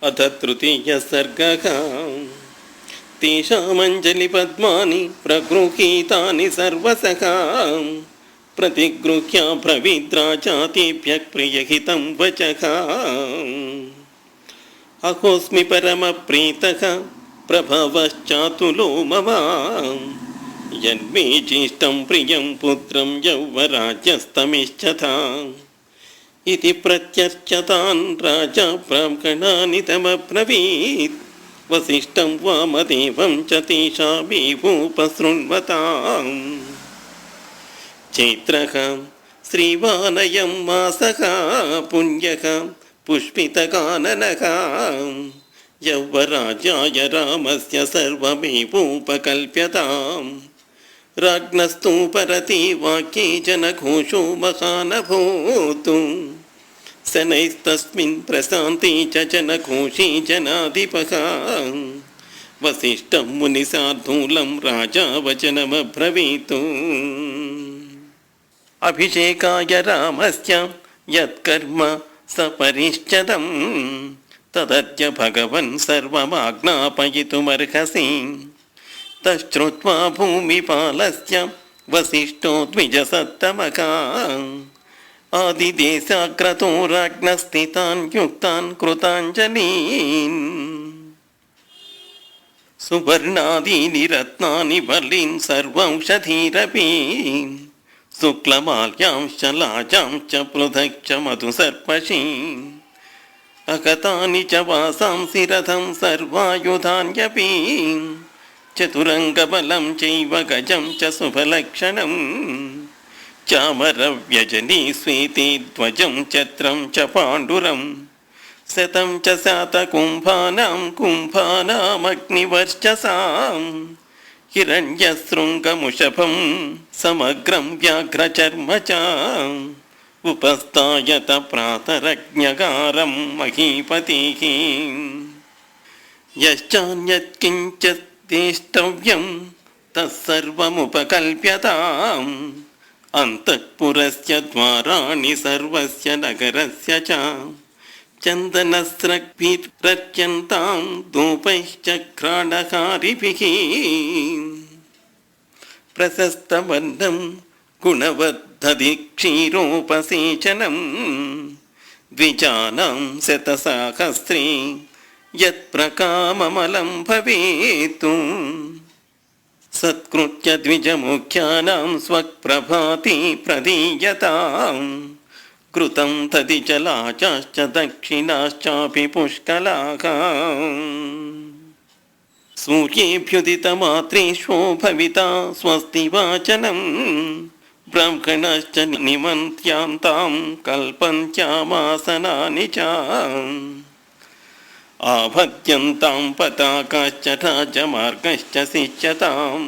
अथ तृतीयः सर्गः। तेषामञ्जलिपद्मानि प्रगृहीतानि सर्वशः प्रतिगृह्य ब्रवीद्राजातेभ्यः प्रियहितं वचः। अहोऽस्मि परमप्रीतः प्रभवश्चातुलो मम यन्मे चेष्टं प्रियं पुत्रं यौवराज्यस्तमिच्छता इति प्रत्यर्च्यतान् राजा ब्राह्मणानि तमब्रवीत् वसिष्ठं वामदेवं च तेषामेवोपशृण्वताम्। चैत्रः श्रीवानयं मासः पुण्यः पुष्पितकाननः यौवराजाय रामस्य सर्वमेवोपकल्प्यताम्। राज्ञस्तु परति वाक्ये जनघोषो महानभूत् शनैस्तस्मिन् प्रशान्ते च जनघोषे जनाधिपः। वसिष्ठं मुनिशार्दूलं राजा वचनमब्रवीत्। अभिषेकाय रामस्य यत्कर्म सपरिच्छदं तदद्य भगवन् सर्वमाज्ञापयितुमर्हसि। तच्छ्रुत्वा भूमिपालस्य वसिष्ठो द्विजसत्तमः आदिदेशाग्रतो राज्ञस्थितान् युक्तान् कृताञ्जलीन् सुवर्णादीनि रत्नानि बलीन् सर्वौषधीरपि शुक्लमाल्यांश्च लाजांश्च पृथक् च मधुसर्पशीन् अगतानि च वासांसि रथं सर्वायुधान्यपि चतुरङ्गबलं चैव गजं च शुभलक्षणं चामरव्यजनी श्वेते ध्वजं छत्रं च पाण्डुरं शतं च शातकुम्भानां कुम्भानामग्निवर्चसां हिरण्यशृङ्गमुषभं समग्रं व्याघ्रचर्म च उपस्थायत प्रातरज्ञगारं महीपतिः। यश्चान्यत्किञ्चित् द्रष्टव्यं तत्सर्वमुपकल्प्यताम्। अन्तःपुरस्य द्वाराणि सर्वस्य नगरस्य च चन्दनस्रग्भिर्रच्यन्तां धूपैश्चक्राणहारिभिः प्रशस्तवर्णं गुणवद्धि क्षीरोपसेचनं द्विजानां शतसाहस्रे यत्प्रकाममलं भवेत् सत्कृत्य द्विजमुख्यानां स्वप्रभाति प्रदीयताम्। कृतं तदिचलाचाश्च दक्षिणाश्चापि पुष्कलाः सूर्येऽभ्युदितमात्रेष्वो भविता स्वस्ति वाचनं ब्राह्मणश्च निमन्त्र्यांतां कल्पन्त्यामासनानि च आभद्यन्तां पताकाश्च राजमार्गश्च सिच्यतां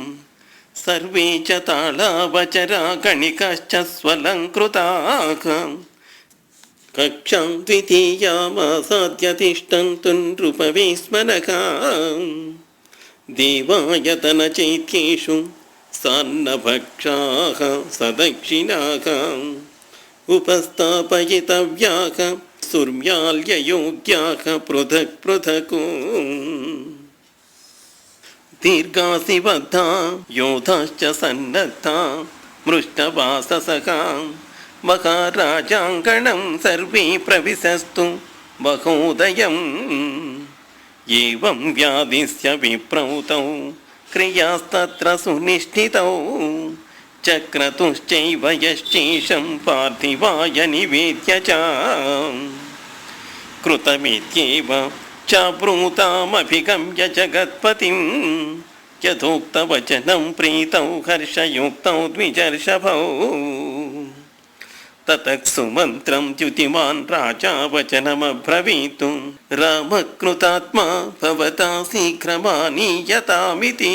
सर्वे च तालावचरा गणिकाश्च स्वलङ्कृताः कक्षां द्वितीयामासाद्य तिष्ठन्तु नृपविस्मरः देवायतनचैत्येषु सान्नभक्षाः सदक्षिणाः उपस्थापयितव्याः सुर्म्याल्ययोग्याः पृथक् पृथक् दीर्घासिबद्धा योधाश्च सन्नद्धा मृष्टवाससः महाराजाङ्गणं सर्वे प्रविशस्तु महोदयम्। एवं व्याधिस्य विप्रौतौ क्रियास्तत्र सुनिष्ठितौ चक्रतुश्चैव यश्चेषं पार्थिवाय निवेद्य च कृतमित्येव चाब्रूतामभिगम्य जगत्पतिं यथोक्तवचनं प्रीतौ हर्षयुक्तौ द्विजर्षभौ। ततः सुमन्त्रं द्युतिमान् राजा वचनमब्रवीत् रामकृतात्मा भवता शीघ्रमानीयतामिति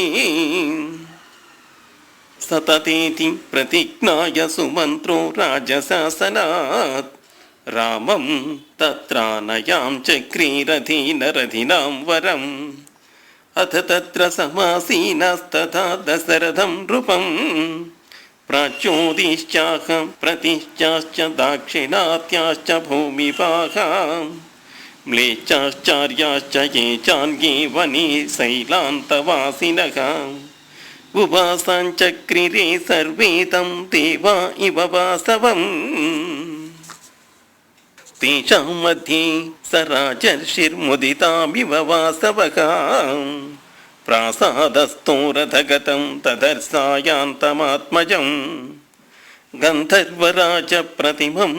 सततेति प्रतिज्ञाय सुमन्त्रो राजशासनात् रामं तत्रानयां चक्रीरथीनरथिनां वरम्। अथ तत्र समासीनस्तथा दशरथं नृपं प्राच्योदिश्चाह प्रतिश्चाश्च दाक्षिणात्याश्च भूमिपाः म्लेच्छाश्चार्याश्च ये चान्ये वने शैलान्तवासिनः उवासाञ्चक्रिरे सर्वे तं देवा इव वासवम् तेषां मध्ये स राजर्षिर्मुदितामिव वासवः प्रासादस्थो रथगतं तदर्शायान्तमात्मजं गन्धर्वराजप्रतिमं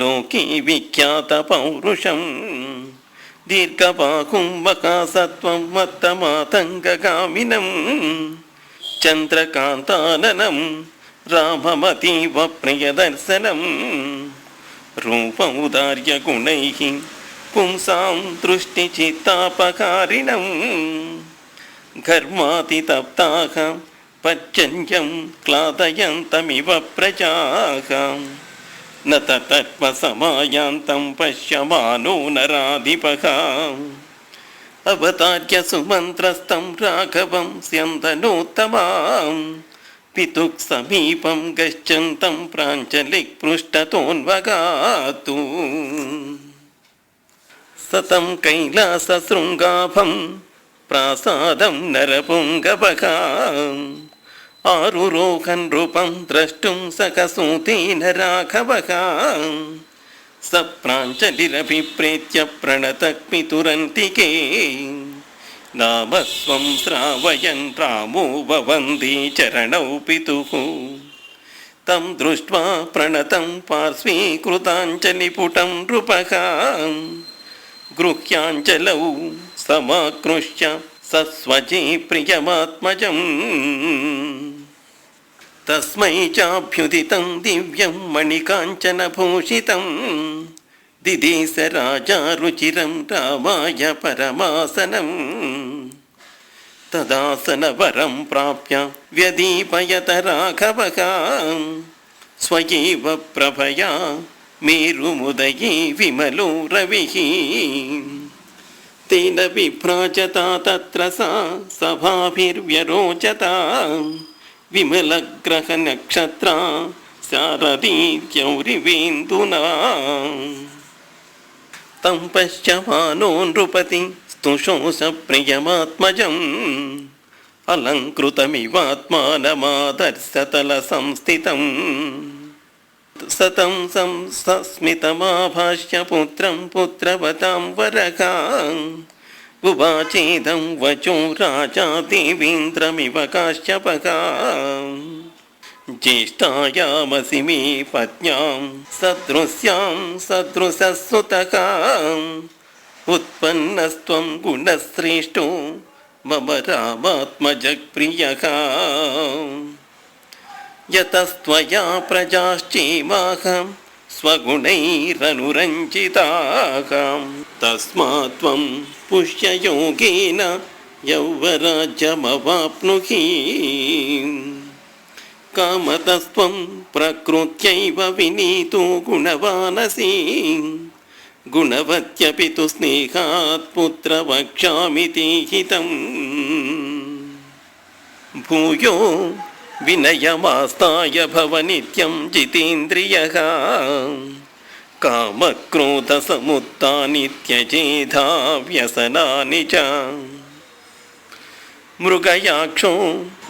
लोके विख्यातपौरुषं दीर्घबाहुं वकासत्वं मत्तमातङ्गगामिनं चन्द्रकान्ताननं राममतीव प्रियदर्शनं रूपमुदार्यगुणैः पुंसां दृष्टिचित्तापकारिणं घर्मातितप्ताः पर्जन्यं क्लादयन्तमिव प्रजाः न तत्त्वसमायान्तं पश्यमानो नराधिपः अवतार्य सुमन्त्रस्तं राघवं स्यन्दनोत्तमां पितुः समीपं गच्छन्तं प्राञ्जलिः पृष्ठतोऽन्वगातु सतं कैलासशृङ्गाभं प्रासादं नरपुङ्गवः आरुरोहन् नृपं द्रष्टुं सकसूतेन राघवः स प्राञ्जलिरभिप्रेत्य प्रणतः पितुरन्तिके नाम स्वं श्रावयन् रामो ववन्दे चरणौ पितुः तं दृष्ट्वा प्रणतं पार्श्वीकृताञ्जलिपुटं नृपः गृह्याञ्जलौ समाकृष्य सस्वजे प्रियमात्मजम् तस्मै चाभ्युदितं दिव्यं मणिकाञ्चनभूषितं दिदेश राजा रुचिरं रामाय परमासनं तदासनवरं प्राप्य व्यदीपयत राघवः स्वयेव प्रभया मेरुमुदये विमलो रविः तेन विभ्राजता तत्र सा सभाभिर्व्यरोचता विमलग्रहनक्षत्रा शारदी द्यौरिवेन्दुना तं पश्यमानो नृपति स्तुषोष प्रियमात्मजम् अलङ्कृतमिवात्मानमादर्शतलसंस्थितम् सतं सस्मितमाभाष्य पुत्रं पुत्रवतां वरः उवाचेदं वचो राजा देवेन्द्रमिव काश्यपः ज्येष्ठायामसि मे पत्न्यां सदृश्यां सदृशसुतः उत्पन्नस्त्वं गुणश्रेष्ठो मम रामात्मजप्रियः यतस्त्वया प्रजाश्चेमाः स्वगुणैरनुरञ्जिताः तस्मात् त्वं पुष्ययोगेन यौवराज्यमवाप्नुहि कामतस्त्वं प्रकृत्यैव विनीतो गुणवानसि गुणवत्यपि तु स्नेहात् पुत्र वक्ष्यामि ते हितम् भूयो विनयमास्ताय भव नित्यं जितेन्द्रियः कामक्रोधसमुत्थानि त्यजेधा व्यसनानि च मृगयाक्षो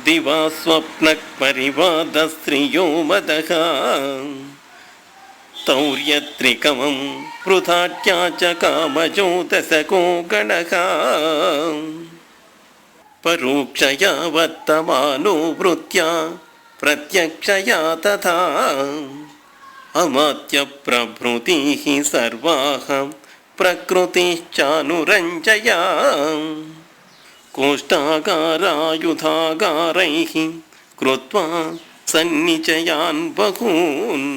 दिवा स्वप्नः परिवादस्त्रियो मदः तौर्यत्रिकमं पृथाट्या च कामजो दशको गणः परोक्षया वर्तमानो वृत्त्या प्रत्यक्षया तथा अमात्यप्रभृतिः सर्वाः प्रकृतिश्चानुरञ्जया कोष्ठागारायुधागारैः कृत्वा सन्निचयान् बहून्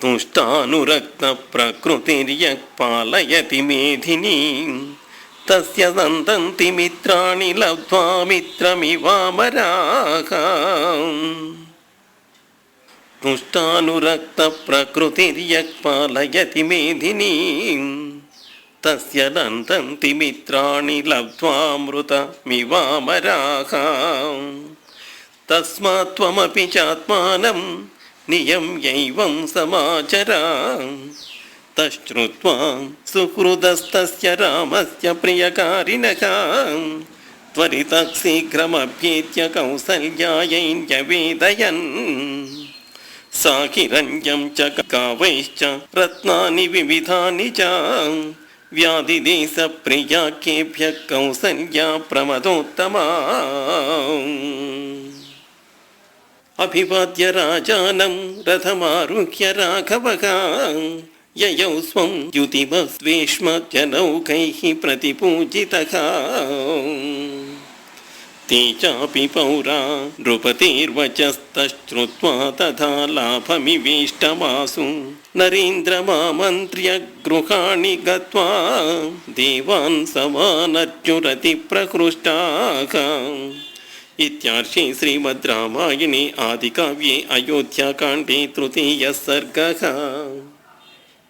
तुष्टानुरक्तप्रकृतिर्यः पालयति मेधिनीम् तस्य सन्तन्ति मित्राणि लब्ध्वा मित्रमिवामराः तुष्टानुरक्तप्रकृतिर्यः पालयति मेधिनीम् तस्य नन्दन्ति मित्राणि लब्ध्वामृतमिवामराः तस्मात् त्वमपि चात्मानं नियम्यैवं समाचर तश्रुत्वा सुहृदस्तस्य रामस्य प्रियकारिणः त्वरितः शीघ्रमभ्येत्य कौसल्यायै न्यवेदयन् सा हिरण्यं च गावैश्च रत्नानि विविधानि च व्याधिदेशप्रियाख्येभ्यः कौसल्या प्रमदोत्तमा अभिवाद्य राजानं रथमारुह्य राघवः ययौ स्वं द्युतिमस्वेष्मजनौकैः प्रतिपूजितः ते चापि पौरा नृपतेर्वचस्तश्रुत्वा तथा लाभमिवेष्टमासु नरेन्द्रमामन्त्र्य गृहाणि गत्वा देवान् समानर्जुरतिप्रहृष्टाः। इत्यार्षे श्रीमद् रामायणे आदिकाव्ये अयोध्याकाण्डे तृतीयः सर्गः।